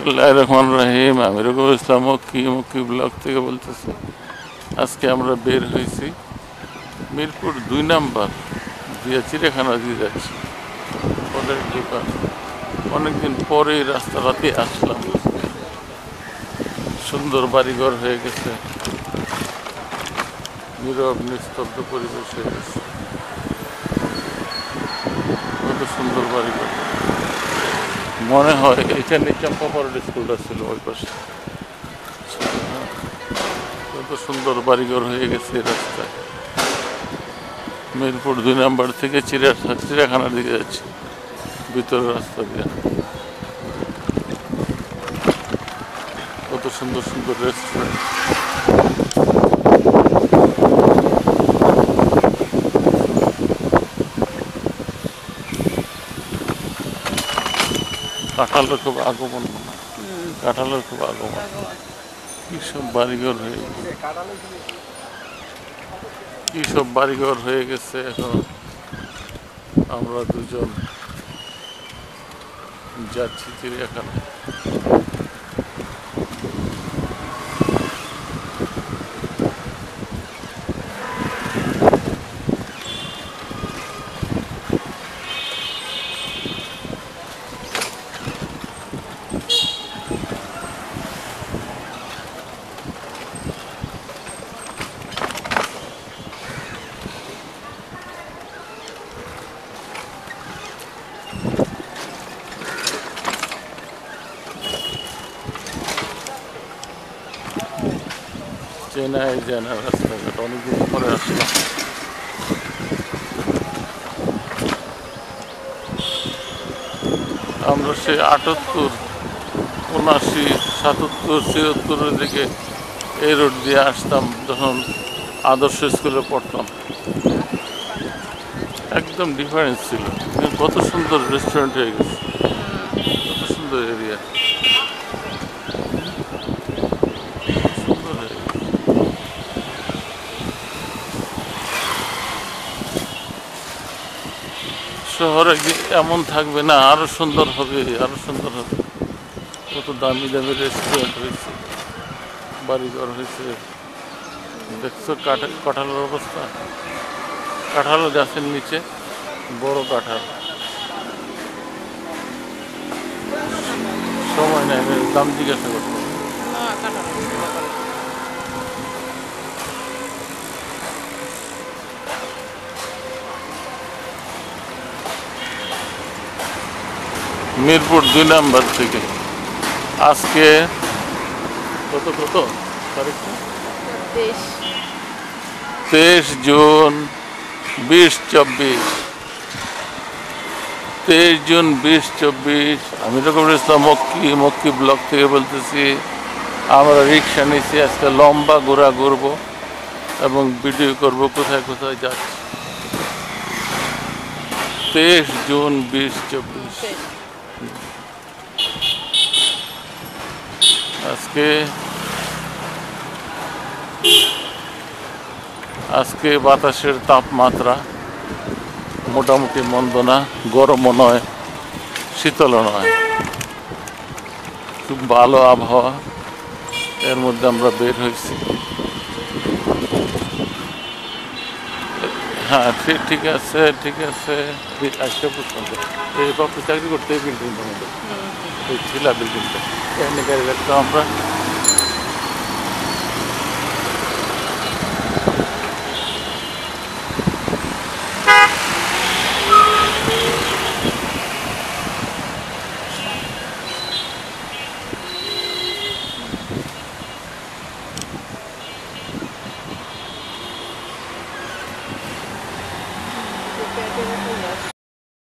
বিসমিল্লাহির রহমানির রহিম। আমি রবিউল ইসলাম মক্কি ব্লক থেকে বলতেছি। আজকে আমরা বের হয়েছি মিরপুর 2 নাম্বার দিয়ে চিড়িয়াখানা দিয়ে যাচ্ছি। ফলের দোকান, অনেকদিন পরে এই রাস্তাটাতে আসলাম। সুন্দর বাড়িঘর হয়ে গেছে, নীরব নিস্তব্ধ পরিবেশ হয়ে গেছে। কত সুন্দর বাড়িঘর, মনে হয় এখানে চম্পাপাড়ার স্কুলটা ছিল ওই পাশে। কত সুন্দর বাড়িঘর হয়ে গেছে এই রাস্তায়। মিরপুর 2 নাম্বার থেকে চিড়িয়াখানার দিকে যাচ্ছি ভিতরের রাস্তা দিয়ে। কত সুন্দর সুন্দর রেস্টুরেন্ট, কাঁঠালের খুব আগমন, কাঁঠালের খুব আগমন। কি সব বাড়িঘর হয়ে গেছে, কি সব বাড়িঘর হয়ে গেছে। এখন আমরা দুজন যাচ্ছি চিড়িয়াখানা। চেনাই যায় না রাস্তাঘাট, অনেকদিন পরে আসলাম। আমরা সেই 78, 79, 77, 76-এর দিকে এই রোড দিয়ে আসতাম যখন আদর্শ স্কুলে পড়তাম। একদম ডিফারেন্স ছিল। কত সুন্দর রেস্টুরেন্ট হয়ে গেছে, কত সুন্দর এরিয়া, সুন্দর হয়ে গেছে। শহরে এমন থাকবে না, আরো সুন্দর হবে, আরো সুন্দর হবে। কত দামি দামি রেস্টুরেন্ট হয়েছে, বাড়িঘর হয়েছে। দেখছো কাঁঠালের অবস্থা, কাঁঠালও গাছের নিচে, বড় কাঁঠাল। সময় নেই, আমি দাম জিজ্ঞাসা করতে। মিরপুর 2 নাম্বার থেকে আজকে কত তারিখটা? 23 জুন 2024। 23 জুন 2024। আমি রবিউল ইসলাম মক্কি ব্লক থেকে বলতেছি। আমরা রিক্সা নিয়েছি, আজকে লম্বা ঘুরবো এবং ভিডিও করব কোথায় কোথায় যাচ্ছি। 23 জুন 2024। আজকে বাতাসের তাপমাত্রা মোটামুটি মন্দ না, গরমও নয়, শীতলও নয়, খুব ভালো আবহাওয়া। এর মধ্যে আমরা বের হয়েছি। হ্যাঁ, ঠিক আছে, ঠিক আছে। আসতে পর্যন্ত এই বাপু চাকরি করতে এই বিল্ডিংটার মধ্যে, এই ছিলা বিল্ডিংটা এখানে গাড়ি রাখতাম আমরা।